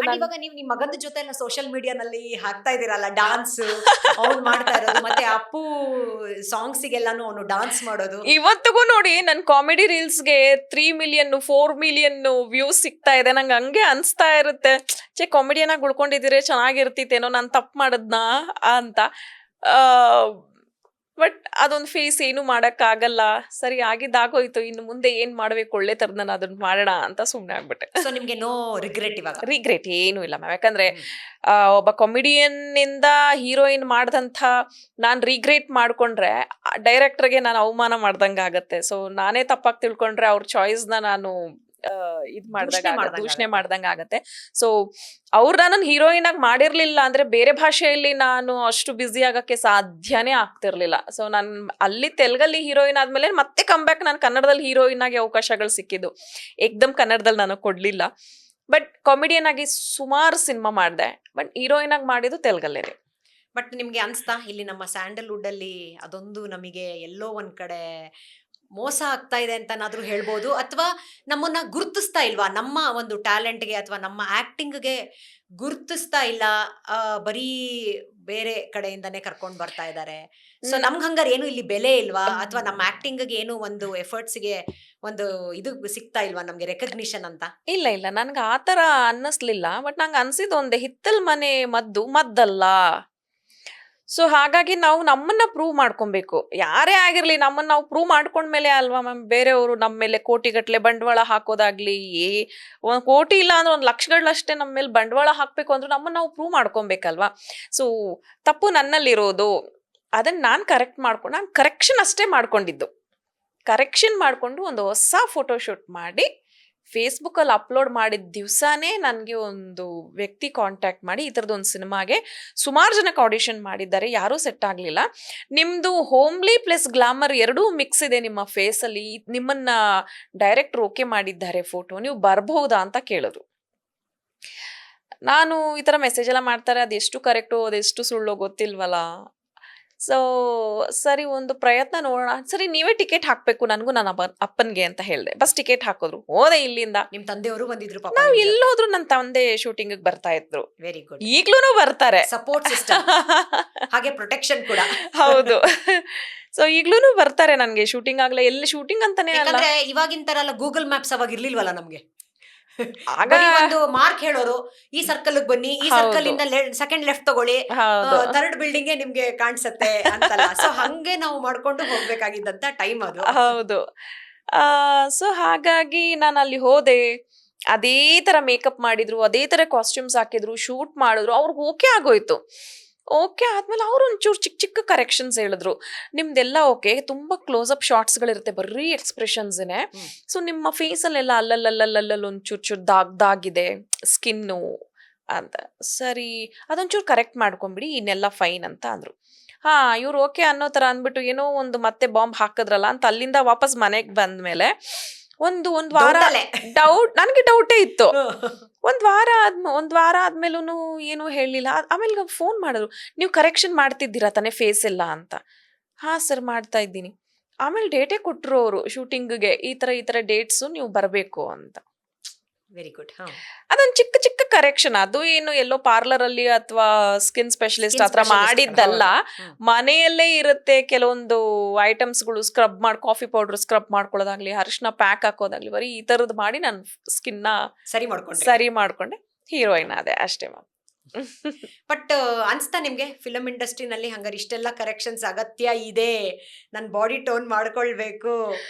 And ಇವಾಗ ನೀವು ನಿಮ್ ಮಗನ ಜೊತೆ ಎಲ್ಲ ಸೋಷಿಯಲ್ ಮೀಡಿಯಾನಲ್ಲಿ ಹಾಕ್ತಾ ಇದೀರಲ್ಲ ಡಾನ್ಸ್, ಅವ್ನು ಮಾಡ್ತಾ ಇರೋದು, ಮತ್ತೆ ಅಪ್ಪು ಸಾಂಗ್ಸಿಗೆಲ್ಲಾನು ಅವನು ಡಾನ್ಸ್ ಮಾಡೋದು. ಇವತ್ತಿಗೂ ನೋಡಿ ನನ್ ಕಾಮಿಡಿ ರೀಲ್ಸ್ಗೆ 3 ಮಿಲಿಯನ್ 4 ಮಿಲಿಯನ್ ವ್ಯೂಸ್ ಸಿಗ್ತಾ ಇದೆ. ನಂಗೆ ಹಂಗೆ ಅನ್ಸ್ತಾ ಇರುತ್ತೆ, ಕಾಮಿಡಿಯನ್ ಆಗಿ ಉಳ್ಕೊಂಡಿದ್ದೀರಿ ಚೆನ್ನಾಗಿರ್ತಿತ್ತೇನೋ, ನಾನ್ ತಪ್ಪು ಮಾಡದ್ನಾ ಅಂತ. ಬಟ್ ಅದೊಂದು ಫೇಸ್ ಏನು ಮಾಡಕ್ ಆಗಲ್ಲ, ಸರಿ ಆಗಿದ್ದಾಗೋಯ್ತು, ಇನ್ನು ಮುಂದೆ ಏನ್ ಮಾಡ್ಬೇಕು ಒಳ್ಳೆ ತರದ ನಾನು ಅದನ್ನ ಮಾಡೋಣ ಅಂತ ಸುಮ್ನೆ ಆಗ್ಬಿಟ್ಟೆ. ಸೊ ನಿಮ್ಗೆ ನೋ ರಿಗ್ರೆಟ್ ಇವಾಗ? ರಿಗ್ರೆಟ್ ಏನು ಇಲ್ಲ ಮ್ಯಾಮ್, ಯಾಕಂದ್ರೆ ಒಬ್ಬ ಕಾಮಿಡಿಯನ್ ಇಂದ ಹೀರೋಯಿನ್ ಮಾಡ್ದಂಥ ನಾನ್ ರಿಗ್ರೆಟ್ ಮಾಡ್ಕೊಂಡ್ರೆ ಡೈರೆಕ್ಟರ್ಗೆ ನಾನು ಅವಮಾನ ಮಾಡ್ದಂಗ ಆಗತ್ತೆ. ಸೊ ನಾನೇ ತಪ್ಪಾಗಿ ತಿಳ್ಕೊಂಡ್ರೆ ಅವ್ರ ಚಾಯ್ಸ್ನ ನಾನು ದೂಷಣೆ ಮಾಡ್ದಂಗ ಆಗತ್ತೆ. ಸೊ ಅವ್ರು ನಾನು ಹೀರೋಯಿನ್ ಆಗಿ ಮಾಡಿರ್ಲಿಲ್ಲ ಅಂದ್ರೆ ಬೇರೆ ಭಾಷೆಯಲ್ಲಿ ನಾನು ಅಷ್ಟು ಬ್ಯುಸಿ ಆಗಕ್ಕೆ ಸಾಧ್ಯನೇ ಆಗ್ತಿರ್ಲಿಲ್ಲ. ಸೊ ನಾನು ಅಲ್ಲಿ ತೆಲುಗಲ್ಲಿ ಹೀರೋಯಿನ್ ಆದ್ಮೇಲೆ ಮತ್ತೆ ಕಮ್ಬ್ಯಾಕ್ ನಾನು ಕನ್ನಡದಲ್ಲಿ ಹೀರೋಯಿನ್ ಆಗಿ ಅವಕಾಶಗಳು ಸಿಕ್ಕಿದ್ದು, ಏಕ್ದಮ್ ಕನ್ನಡದಲ್ಲಿ ನಾನು ಕೊಡ್ಲಿಲ್ಲ. ಬಟ್ ಕಾಮಿಡಿಯನ್ ಆಗಿ ಸುಮಾರು ಸಿನಿಮಾ ಮಾಡಿದೆ, ಬಟ್ ಹೀರೋಯಿನ್ ಆಗಿ ಮಾಡಿದ್ದು ತೆಲುಗಲ್ಲೇನೆ. ಬಟ್ ನಿಮ್ಗೆ ಅನ್ಸ್ತಾ ಇಲ್ಲಿ ನಮ್ಮ ಸ್ಯಾಂಡಲ್ವುಡ್ ಅಲ್ಲಿ ಅದೊಂದು ನಮಗೆ ಎಲ್ಲೋ ಒಂದ್ ಕಡೆ ಮೋಸ ಆಗ್ತಾ ಇದೆ ಅಂತನಾದ್ರೂ ಹೇಳ್ಬೋದು, ಅಥವಾ ನಮ್ಮನ್ನ ಗುರುತಿಸ್ತಾ ಇಲ್ವಾ, ನಮ್ಮ ಒಂದು ಟ್ಯಾಲೆಂಟ್ಗೆ ಅಥವಾ ನಮ್ಮ ಆಕ್ಟಿಂಗ್ಗೆ ಗುರುತಿಸ್ತಾ ಇಲ್ಲ, ಬರೀ ಬೇರೆ ಕಡೆಯಿಂದಾನೇ ಕರ್ಕೊಂಡ್ ಬರ್ತಾ ಇದ್ದಾರೆ. ಸೊ ನಮ್ಗೆ ಹಂಗಾರೆ ಏನು ಇಲ್ಲಿ ಬೆಲೆ ಇಲ್ವಾ, ಅಥವಾ ನಮ್ಮ ಆಕ್ಟಿಂಗ್ಗೆ ಏನು ಒಂದು ಎಫರ್ಟ್ಸ್ಗೆ ಒಂದು ಇದು ಸಿಗ್ತಾ ಇಲ್ವಾ ನಮ್ಗೆ ರೆಕಗ್ನಿಷನ್ ಅಂತ? ಇಲ್ಲ ಇಲ್ಲ, ನನ್ಗೆ ಆತರ ಅನ್ನಿಸ್ಲಿಲ್ಲ. ಬಟ್ ನಂಗೆ ಅನ್ಸಿದ್ದು ಒಂದೇ, ಹಿತ್ತಲ್ ಮನೆ ಮದ್ದು ಮದ್ದಲ್ಲ. ಸೊ ಹಾಗಾಗಿ ನಾವು ನಮ್ಮನ್ನ ಪ್ರೂವ್ ಮಾಡ್ಕೊಬೇಕು. ಯಾರೇ ಆಗಿರ್ಲಿ ನಮ್ಮನ್ನ ನಾವು ಪ್ರೂವ್ ಮಾಡ್ಕೊಂಡ್ಮೇಲೆ ಅಲ್ವಾ ಮ್ಯಾಮ್ ಬೇರೆಯವರು ನಮ್ಮ ಮೇಲೆ ಕೋಟಿಗಟ್ಲೆ ಬಂಡವಾಳ ಹಾಕೋದಾಗ್ಲಿ, ಒಂದ್ ಕೋಟಿ ಇಲ್ಲ ಅಂದ್ರೆ 1 ಲಕ್ಷಗಳಷ್ಟೇ ನಮ್ಮ ಮೇಲೆ ಬಂಡವಾಳ ಹಾಕ್ಬೇಕು ಅಂದ್ರೆ ನಮ್ಮನ್ನ ನಾವು ಪ್ರೂವ್ ಮಾಡ್ಕೊಬೇಕಲ್ವಾ. ಸೊ ತಪ್ಪು ನನ್ನಲ್ಲಿರೋದು, ಅದನ್ನ ನಾನು ನಾನು ಕರೆಕ್ಷನ್ ಅಷ್ಟೇ ಮಾಡ್ಕೊಂಡಿದ್ದು. ಕರೆಕ್ಷನ್ ಮಾಡ್ಕೊಂಡು ಒಂದು ಹೊಸ ಫೋಟೋಶೂಟ್ ಮಾಡಿ ಫೇಸ್ಬುಕ್ಕಲ್ಲಿ ಅಪ್ಲೋಡ್ ಮಾಡಿದ ದಿವಸನೇ ನನಗೆ ಒಂದು ವ್ಯಕ್ತಿ ಕಾಂಟ್ಯಾಕ್ಟ್ ಮಾಡಿ, ಈ ಥರದೊಂದು ಸಿನಿಮಾಗೆ ಸುಮಾರು ಜನಕ್ಕೆ ಆಡಿಷನ್ ಮಾಡಿದ್ದಾರೆ, ಯಾರೂ ಸೆಟ್ ಆಗಲಿಲ್ಲ, ನಿಮ್ಮದು ಹೋಮ್ಲಿ ಪ್ಲಸ್ ಗ್ಲಾಮರ್ ಎರಡೂ ಮಿಕ್ಸ್ ಇದೆ ನಿಮ್ಮ ಫೇಸಲ್ಲಿ, ನಿಮ್ಮನ್ನ ಡೈರೆಕ್ಟ್ರ್ ಓಕೆ ಮಾಡಿದ್ದಾರೆ ಫೋಟೋ, ನೀವು ಬರ್ಬಹುದಾ ಅಂತ ಕೇಳಿದ್ರು. ನಾನು ಈ ಥರ ಮೆಸೇಜ್ ಎಲ್ಲ ಮಾಡ್ತಾರೆ, ಅದೆಷ್ಟು ಕರೆಕ್ಟು ಅದೆಷ್ಟು ಸುಳ್ಳು ಗೊತ್ತಿಲ್ವಲ್ಲ. ಸೊ ಸರಿ ಒಂದು ಪ್ರಯತ್ನ ನೋಡೋಣ, ಸರಿ ನೀವೇ ಟಿಕೆಟ್ ಹಾಕ್ಬೇಕು ನನಗೂ ನನ್ನ ಅಪ್ಪನಿಗೆ ಅಂತ ಹೇಳಿದೆ. ಬಸ್ ಟಿಕೆಟ್ ಹಾಕಿದ್ರು, ಹೋದೆ ಇಲ್ಲಿಂದ. ನಿಮ್ ತಂದೆಯವರು ಬಂದಿದ್ರು? ನಾವು ಎಲ್ಲೋದ್ರು ನನ್ನ ತಂದೆ ಶೂಟಿಂಗ್ ಬರ್ತಾ ಇದ್ರು. Very good. ಈಗ್ಲೂ ಬರ್ತಾರೆ, ಸಪೋರ್ಟ್ ಸಿಸ್ಟಮ್ ಹಾಗೆ ಪ್ರೊಟೆಕ್ಷನ್ ಕೂಡ. ಹೌದು. ಸೊ ಈಗ್ಲೂ ಬರ್ತಾರೆ ನನ್ಗೆ ಶೂಟಿಂಗ್ ಆಗ್ಲೇ, ಎಲ್ಲಿ ಶೂಟಿಂಗ್ ಅಂತಾನೆ ಅಲ್ಲ, ಇವಾಗಿನ ತರ ಎಲ್ಲ ಗೂಗಲ್ ಮ್ಯಾಪ್ಸ್ ಅವಾಗ ಇರ್ಲಿಲ್ವಲ್ಲ ನಮ್ಗೆ. ಆಗ ಒಂದು ಮಾರ್ಕ್ ಹೇಳೋರು, ಈ ಸರ್ಕಲ್ ಬನ್ನಿ, ಈ ಸರ್ಕಲ್ ಇಂದ ಸೆಕೆಂಡ್ ಲೆಫ್ಟ್ ತಗೊಳ್ಳಿ, ಥರ್ಡ್ ಬಿಲ್ಡಿಂಗ್ ನಿಮ್ಗೆ ಕಾಣಿಸುತ್ತೆ ಅಂತಲ್ಲ. ಸೊ ಹಂಗೆ ನಾವು ಮಾಡ್ಕೊಂಡು ಹೋಗ್ಬೇಕಾಗಿದ್ದಂತ ಟೈಮ್ ಅದು. ಹೌದು. ಸೊ ಹಾಗಾಗಿ ನಾನು ಅಲ್ಲಿ ಹೋದೆ, ಅದೇ ತರ ಮೇಕಪ್ ಮಾಡಿದ್ರು, ಅದೇ ತರ ಕಾಸ್ಟ್ಯೂಮ್ಸ್ ಹಾಕಿದ್ರು, ಶೂಟ್ ಮಾಡಿದ್ರು, ಅವ್ರಿಗೆ ಓಕೆ ಆಗೋಯ್ತು. ಓಕೆ ಆದ್ಮೇಲೆ ಅವ್ರು ಒಂಚೂರು ಚಿಕ್ಕ ಚಿಕ್ಕ ಕರೆಕ್ಷನ್ಸ್ ಹೇಳಿದ್ರು, ನಿಮ್ದೆಲ್ಲ ಓಕೆ, ತುಂಬಾ ಕ್ಲೋಸ್ ಅಪ್ ಶಾರ್ಟ್ಸ್ಗಳಿರುತ್ತೆ, ಬರೀ ಎಕ್ಸ್ಪ್ರೆಷನ್ಸ್ನೇ. ಸೊ ನಿಮ್ಮ ಫೇಸಲ್ಲೆಲ್ಲ ಅಲ್ಲಲ್ಲಲ್ಲಲ್ಲಲ್ಲಿ ಒಂಚೂರು ದಾಗಿದೆ ಸ್ಕಿನ್ನು ಅಂತ. ಸರಿ ಅದೊಂಚೂರು ಕರೆಕ್ಟ್ ಮಾಡ್ಕೊಂಬಿಡಿ, ಇನ್ನೆಲ್ಲ ಫೈನ್ ಅಂತ ಅಂದ್ರು. ಇವ್ರು ಓಕೆ ಅನ್ನೋ ಥರ ಅಂದ್ಬಿಟ್ಟು ಏನೋ ಒಂದು ಮತ್ತೆ ಬಾಂಬ್ ಹಾಕಿದ್ರಲ್ಲ ಅಂತ ಅಲ್ಲಿಂದ ವಾಪಸ್ ಮನೆಗೆ ಬಂದ್ಮೇಲೆ ಒಂದು ವಾರ ಡೌಟ್, ನನಗೆ ಡೌಟೇ ಇತ್ತು. ಒಂದ್ ವಾರ ಆದ್ಮೇಲೂ ಏನು ಹೇಳಿಲ್ಲ. ಆಮೇಲೆ ಫೋನ್ ಮಾಡಿದ್ರು, ನೀವು ಕರೆಕ್ಷನ್ ಮಾಡ್ತಿದ್ದೀರಾ ತಾನೇ ಫೇಸ್ ಎಲ್ಲ ಅಂತ. ಸರ್ ಮಾಡ್ತಾ ಇದ್ದೀನಿ. ಆಮೇಲೆ ಡೇಟೇ ಕೊಟ್ಟರು ಅವರು ಶೂಟಿಂಗ್ಗೆ, ಈ ತರ ಡೇಟ್ಸು ನೀವು ಬರಬೇಕು ಅಂತ. Very good. ಅದೊಂದು ಚಿಕ್ಕ ಚಿಕ್ಕ ಕರೆಕ್ಷನ್, ಅದು ಏನು ಎಲ್ಲೋ ಪಾರ್ಲರ್ ಅಲ್ಲಿ ಅಥವಾ ಸ್ಕಿನ್ ಸ್ಪೆಷಲಿಸ್ಟ್ ಹತ್ರ ಮಾಡಿದ್ದಲ್ಲ, ಮನೆಯಲ್ಲೇ ಇರುತ್ತೆ ಕೆಲವೊಂದು ಐಟಮ್ಸ್ಗಳು. ಸ್ಕ್ರಬ್ ಕಾಫಿ ಪೌಡರ್ ಸ್ಕ್ರಬ್ ಮಾಡ್ಕೊಳ್ಳೋದಾಗ್ಲಿ, ಅರಿಶಿನ ಪ್ಯಾಕ್ ಹಾಕೋದಾಗ್ಲಿ, ಬರೀ ಈ ತರದ್ ಮಾಡಿ ನಾನು ಸ್ಕಿನ್ ಸರಿ ಮಾಡ್ಕೊಂಡೆ, ಹೀರೋಯಿನ್ ಅದೇ ಅಷ್ಟೇ ಮ್ಯಾಮ್. ಬಟ್ ಅನ್ಸ್ತಾ ನಿಮ್ಗೆ ಫಿಲಂ ಇಂಡಸ್ಟ್ರಿನಲ್ಲಿ ಹಂಗಾರೆ ಇಷ್ಟೆಲ್ಲ ಕರೆಕ್ಷನ್ಸ್ ಅಗತ್ಯ ಇದೆ, ನನ್ ಬಾಡಿ ಟೋನ್ ಮಾಡ್ಕೊಳ್ಬೇಕು,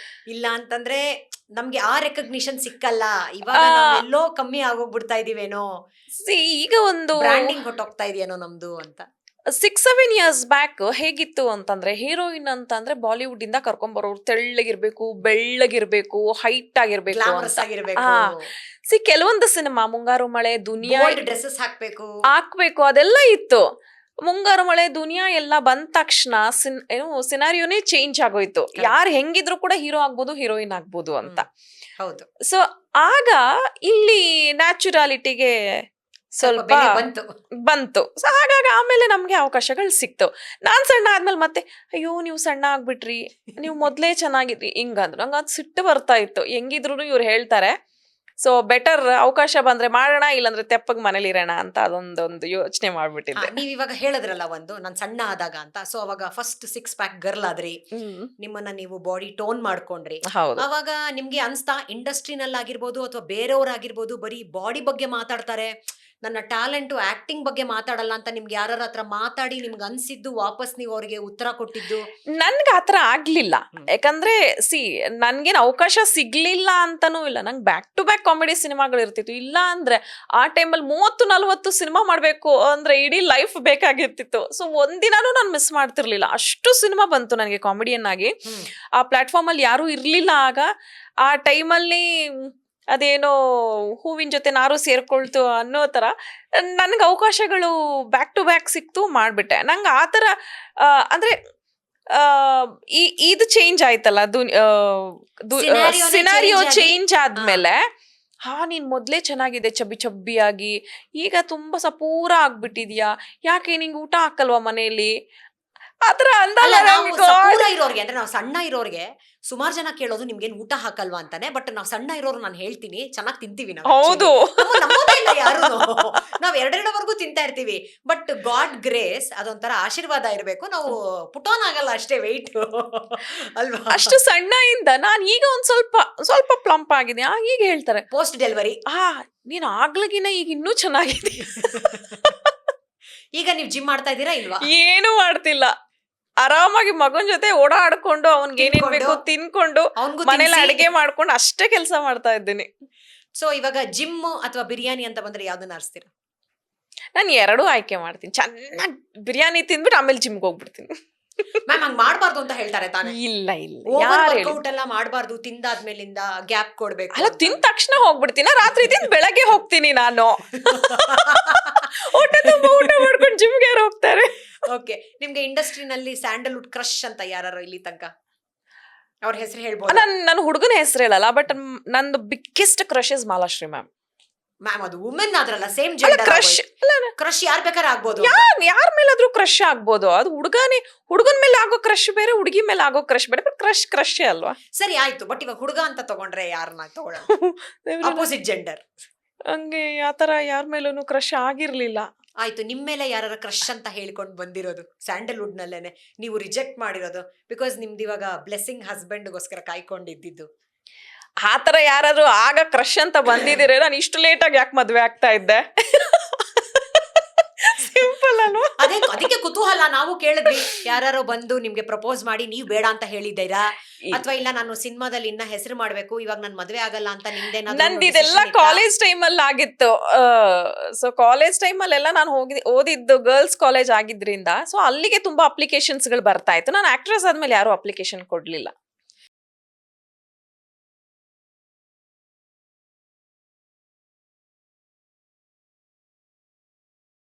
ಇಲ್ಲ ಅಂತಂದ್ರೆ ನಮ್ಗೆ ಆ ರೆಕಗ್ನಿಷನ್ ಸಿಕ್ಕಲ್ಲ, ಇವಾಗ ಎಲ್ಲೋ ಕಮ್ಮಿ ಆಗೋಗ್ಬಿಡ್ತಾ ಇದೀವೇನೋ, ಈಗ ಒಂದು ಬ್ರ್ಯಾಂಡಿಂಗ್ ಹೊಟ್ಟೋಗ್ತಾ ಇದೆಯೇನೋ ನಮ್ದು ಅಂತ. 6-7 years ಬ್ಯಾಕ್ ಹೇಗಿತ್ತು ಅಂತಂದ್ರೆ, ಹೀರೋಯಿನ್ ಅಂತಂದ್ರೆ ಬಾಲಿವುಡ್ ಇಂದ ಕರ್ಕೊಂಡ್ ಬರೋರು ತೆಳ್ಳಗಿರ್ಬೇಕು, ಬೆಳ್ಳಗಿರ್ಬೇಕು, ಹೈಟ್ ಆಗಿರ್ಬೇಕು, ಕೆಲವೊಂದು ಸಿನಿಮಾ ಮುಂಗಾರು ಮಳೆ ದುನಿಯಾ ಡ್ರೆಸ್ಸಸ್ ಹಾಕ್ಬೇಕು ಅದೆಲ್ಲ ಇತ್ತು. ಮುಂಗಾರು ಮಳೆ ದುನಿಯಾ ಎಲ್ಲ ಬಂದ ತಕ್ಷಣ ಸಿನಾರಿಯೋನೇ ಚೇಂಜ್ ಆಗೋಯ್ತು. ಯಾರು ಹೆಂಗಿದ್ರು ಕೂಡ ಹೀರೋ ಆಗ್ಬೋದು, ಹೀರೋಯಿನ್ ಆಗ್ಬೋದು ಅಂತ. ಹೌದು. ಸೊ ಆಗ ಇಲ್ಲಿ ನ್ಯಾಚುರಾಲಿಟಿಗೆ ಸ್ವಲ್ಪ ಬಂತು. ಸೊ ಹಾಗಾಗಿ ಆಮೇಲೆ ನಮ್ಗೆ ಅವಕಾಶಗಳು ಸಿಕ್ತು. ನಾನ್ ಸಣ್ಣ ಆದ್ಮೇಲೆ ಮತ್ತೆ ಅಯ್ಯೋ ನೀವು ಸಣ್ಣ ಆಗ್ಬಿಟ್ರಿ, ನೀವು ಮೊದ್ಲೇ ಚೆನ್ನಾಗಿದ್ರಿ ಹಿಂಗಂದ್ರು. ನಂಗೆ ಅದು ಸಿಟ್ಟು ಬರ್ತಾ ಇತ್ತು. ಹೆಂಗಿದ್ರು ಇವ್ರು ಹೇಳ್ತಾರೆ ಸೊ ಬೆಟರ್ ಅವಕಾಶ ಬಂದ್ರೆ ಮಾಡೋಣ, ಇಲ್ಲಾಂದ್ರೆ ತೆಪ್ಪಗ್ ಮನೇಲಿ ಇರೋಣ ಅಂತ ಅದೊಂದೊಂದು ಯೋಚನೆ ಮಾಡ್ಬಿಟ್ಟಿದ್ದೆ. ನೀವ್ ಇವಾಗ ಹೇಳಿದ್ರಲ್ಲ ನಾನ್ ಸಣ್ಣ ಆದಾಗ ಅಂತ, ಸೊ ಅವಾಗ ಫಸ್ಟ್ 6 ಪ್ಯಾಕ್ ಗರ್ಲ್ ಆದ್ರಿ, ನಿಮ್ಮನ್ನ ನೀವು ಬಾಡಿ ಟೋನ್ ಮಾಡ್ಕೊಂಡ್ರಿ. ಹೌದು. ಅವಾಗ ನಿಮ್ಗೆ ಅನ್ಸ್ತಾ ಇಂಡಸ್ಟ್ರಿನಲ್ಲಿ ಆಗಿರ್ಬೋದು ಅಥವಾ ಬೇರೆಯವ್ರಾಗಿರ್ಬೋದು ಬರೀ ಬಾಡಿ ಬಗ್ಗೆ ಮಾತಾಡ್ತಾರೆ, ನನ್ನ ಟ್ಯಾಲೆಂಟು ಆಕ್ಟಿಂಗ್ ಬಗ್ಗೆ ಮಾತಾಡಲ್ಲ ಅಂತ ನಿಮ್ಗೆ ಯಾರ ಹತ್ರ ಮಾತಾಡಿ ನಿಮ್ಗೆ ಅನ್ಸಿದ್ದು ವಾಪಸ್ ನೀವು ಅವ್ರಿಗೆ ಉತ್ತರ ಕೊಟ್ಟಿದ್ದು? ನನ್ಗೆ ಆತರ ಆಗ್ಲಿಲ್ಲ. ಯಾಕಂದ್ರೆ ನನ್ಗೇನ್ ಅವಕಾಶ ಸಿಗ್ಲಿಲ್ಲ ಅಂತಾನೂ ಇಲ್ಲ. ನಂಗೆ ಬ್ಯಾಕ್ ಟು ಬ್ಯಾಕ್ ಕಾಮಿಡಿ ಸಿನಿಮಾಗಳು ಇರ್ತಿತ್ತು. ಇಲ್ಲ ಅಂದ್ರೆ ಆ ಟೈಮಲ್ಲಿ 30-40 ಸಿನಿಮಾ ಮಾಡ್ಬೇಕು ಅಂದ್ರೆ ಇಡೀ ಲೈಫ್ ಬೇಕಾಗಿರ್ತಿತ್ತು. ಸೊ ಒಂದಿನಾನು ನಾನು ಮಿಸ್ ಮಾಡ್ತಿರ್ಲಿಲ್ಲ. ಅಷ್ಟು ಸಿನಿಮಾ ಬಂತು ನನಗೆ ಕಾಮಿಡಿಯನ್ ಆಗಿ. ಆ ಪ್ಲಾಟ್ಫಾರ್ಮ್ ಅಲ್ಲಿ ಯಾರು ಇರ್ಲಿಲ್ಲ ಆಗ. ಆ ಟೈಮಲ್ಲಿ ಅದೇನೋ ಹೂವಿನ ಜೊತೆ ನಾರು ಸೇರ್ಕೊಳ್ತು ಅನ್ನೋ ತರ ನನ್ಗೆ ಅವಕಾಶಗಳು ಬ್ಯಾಕ್ ಟು ಬ್ಯಾಕ್ ಸಿಕ್ತು, ಮಾಡ್ಬಿಟ್ಟೆ. ನಂಗೆ ಆ ತರ ಅಂದ್ರೆ ಇದು ಚೇಂಜ್ ಆಯ್ತಲ್ಲ, ಸಿನಾರಿಯೋ ಚೇಂಜ್ ಆದ್ಮೇಲೆ ನೀನ್ ಮೊದ್ಲೇ ಚೆನ್ನಾಗಿದೆ ಚಬ್ಬಿಯಾಗಿ, ಈಗ ತುಂಬಾ ಸಪೂರ ಆಗ್ಬಿಟ್ಟಿದ್ಯಾ, ಯಾಕೆ ನಿಂಗೆ ಊಟ ಹಾಕಲ್ವಾ ಮನೆಯಲ್ಲಿ, ಆತರ ಇರೋರ್ಗೆ ಅಂದ್ರೆ ನಾವು ಸಣ್ಣ ಇರೋರ್ಗೆ ಸುಮಾರು ಜನ ಕೇಳೋದು ನಿಮ್ಗೇನ್ ಊಟ ಹಾಕಲ್ವಾ ಅಂತಾನೆ. ಬಟ್ ನಾವ್ ಸಣ್ಣ ಇರೋರು ನಾನು ಹೇಳ್ತೀನಿ ಚೆನ್ನಾಗಿ ತಿಂತೀವಿ ನಾವು. ಹೌದು, ಯಾರು ನಾವ್ 2-2ವರೆಗೂ ತಿಂತಾ ಇರ್ತೀವಿ. ಬಟ್ ಗಾಡ್ ಗ್ರೇಸ್ ಅದೊಂಥರ ಆಶೀರ್ವಾದ ಇರ್ಬೇಕು. ನಾವು ಪುಟೋನ್ ಆಗಲ್ಲ ಅಷ್ಟೇ ವೆಯ್ಟ್ ಅಲ್ವಾ. ಅಷ್ಟು ಸಣ್ಣ ಇಂದ ನಾನ್ ಈಗ ಒಂದ್ ಸ್ವಲ್ಪ ಪ್ಲಂಪ್ ಆಗಿದೆ. ಈಗ ಹೇಳ್ತಾರೆ ಪೋಸ್ಟ್ ಡೆಲಿವರಿ ನೀನ್ ಆಗ್ಲಗಿನ ಈಗ ಇನ್ನೂ ಚೆನ್ನಾಗಿದೆ. ಈಗ ನೀವ್ ಜಿಮ್ ಮಾಡ್ತಾ ಇದೀರಾ ಇಲ್ವಾ? ಏನು ಮಾಡ್ತಿಲ್ಲ, ಆರಾಮಾಗಿ ಮಗನ್ ಜೊತೆ ಓಡಾಡ್ಕೊಂಡು ಅವ್ನ್ಗೆ ಏನೇನ್ ಬೇಕು ತಿನ್ಕೊಂಡು ಮನೇಲಿ ಅಡಿಗೆ ಮಾಡ್ಕೊಂಡು ಅಷ್ಟೇ ಕೆಲಸ ಮಾಡ್ತಾ ಇದ್ದೀನಿ. ಸೊ ಇವಾಗ ಜಿಮ್ ಅಥವಾ ಬಿರಿಯಾನಿ ಅಂತ ಬಂದ್ರೆ ಯಾವ್ದನ್ನ ಆರಿಸ್ತೀರಾ? ನಾನು ಎರಡೂ ಆಯ್ಕೆ ಮಾಡ್ತೀನಿ. ಚೆನ್ನಾಗಿ ಬಿರಿಯಾನಿ ತಿಂದ್ಬಿಟ್ಟು ಆಮೇಲೆ ಜಿಮ್ಗೆ ಹೋಗ್ಬಿಡ್ತೀನಿ. ಮ್ಯಾಮ್ ಹಂಗ್ ಮಾಡ್ಬಾರ್ದು ಅಂತ ಹೇಳ್ತಾರೆ ತಾನೆ. ಇಲ್ಲ ವರ್ಕೌಟ್ ಎಲ್ಲ ಮಾಡ್ಬಾರ್ದು, ತಿಂದಾದ್ಮೇಲಿಂದ ಗ್ಯಾಪ್ ಕೊಡ್ಬೇಕು. ಅಲ್ಲ, ತಿಂದ ತಕ್ಷಣ ಹೋಗ್ಬಿಡ್ತೀನಿ, ರಾತ್ರಿ ತಿಂದ್ ಬೆಳಗ್ಗೆ ಹೋಗ್ತೀನಿ ನಾನು. ಊಟ ಮಾಡ್ಕೊಂಡು ಜಿಮ್ಗೆ ಯಾರು ಹೋಗ್ತಾರೆ? ಓಕೆ, ನಿಮ್ಗೆ ಇಂಡಸ್ಟ್ರಿನಲ್ಲಿ ಸ್ಯಾಂಡಲ್ವುಡ್ ಕ್ರಶ್ ಅಂತ ಯಾರು ಇಲ್ಲಿ ತನಕ ಅವ್ರ ಹೆಸರು ಹೇಳ್ಬೋದು? ನನ್ನ ಹುಡುಗನ ಹೆಸರು ಹೇಳಲ್ಲ, ಬಟ್ ನಂದು biggest crush is Malashri ma'am. Ma'am ಅದು ವುಮೆನ್ ಆದ್ರಲ್ಲ, ಸೇಮ್ ಜೆಂಡರ್ ಕ್ರಶ್ ಯಾರ್ ಬೇಕಾದ್ರೆ ಆಗ್ಬೋದು. ಯಾರ ಮೇಲಾದ್ರೂ ಕ್ರಶ್ ಆಗ್ಬೋದು. ಅದು ಹುಡುಗನ ಮೇಲೆ ಆಗೋ ಕ್ರಶ್ ಬೇರೆ, ಹುಡುಗಿ ಮೇಲೆ ಆಗೋ ಕ್ರಶ್ ಬೇರೆ. ಬಟ್ ಕ್ರಶ್ ಅಲ್ವಾ? ಸರಿ ಆಯ್ತು, ಬಟ್ ಇವಾಗ ಹುಡುಗ ಅಂತ ತಗೊಂಡ್ರೆ ಯಾರನ್ನ ತಗೊಳ್ಳೋಣ? Opposite gender. ಹಂಗೆ ಆತರ ಯಾರ ಮೇಲೂ ಕ್ರಶ್ ಆಗಿರ್ಲಿಲ್ಲ. ಆಯ್ತು, ನಿಮ್ ಮೇಲೆ ಯಾರ ಕ್ರಶ್ ಅಂತ ಹೇಳ್ಕೊಂಡು ಬಂದಿರೋದು ಸ್ಯಾಂಡಲ್ವುಡ್ ನಲ್ಲೇನೆ ನೀವು ರಿಜೆಕ್ಟ್ ಮಾಡಿರೋದು? ಬಿಕಾಸ್ ನಿಮ್ದು ಇವಾಗ ಬ್ಲೆಸ್ಸಿಂಗ್ ಹಸ್ಬೆಂಡ್ಗೋಸ್ಕರ ಕಾಯ್ಕೊಂಡಿದ್ದು. ಆತರ ಯಾರಾದ್ರೂ ಆಗ ಕ್ರಶ್ ಅಂತ ಬಂದಿದ್ದೀರ, ನಾನು ಇಷ್ಟು ಲೇಟ್ ಆಗಿ ಯಾಕೆ ಮದ್ವೆ ಆಗ್ತಾ ಇದ್ದೆ? ಸಿಂಪಲ್ ಅಲ್ವಾ? ಅದಕ್ಕೆ ಕುತೂಹಲ. ನಾವು ಕೇಳಿದ್ವಿ, ಯಾರು ಬಂದು ನಿಮ್ಗೆ ಪ್ರಪೋಸ್ ಮಾಡಿ ನೀವ್ ಬೇಡ ಅಂತ ಹೇಳಿದ್ದೀರಾ, ಅಥವಾ ಇಲ್ಲ ನಾನು ಸಿನಿಮಾದಲ್ಲಿ ಇನ್ನ ಹೆಸರು ಮಾಡ್ಬೇಕು, ಇವಾಗ ನನ್ ಮದ್ವೆ ಆಗಲ್ಲ ಅಂತ ನಂದು ಇದೆಲ್ಲ ಕಾಲೇಜ್ ಟೈಮ್ ಅಲ್ಲಿ ಆಗಿತ್ತು. ಸೊ ಕಾಲೇಜ್ ಟೈಮ್ ಅಲ್ಲೆಲ್ಲ ನಾನು ಓದಿದ್ದು ಗರ್ಲ್ಸ್ ಕಾಲೇಜ್ ಆಗಿದ್ರಿಂದ ಸೊ ಅಲ್ಲಿಗೆ ತುಂಬಾ ಅಪ್ಲಿಕೇಶನ್ಸ್ ಗಳು ಬರ್ತಾ ಇತ್ತು. ನಾನು ಆಕ್ಟ್ರೆಸ್ ಆದ್ಮೇಲೆ ಯಾರು ಅಪ್ಲಿಕೇಶನ್ ಕೊಡ್ಲಿಲ್ಲ.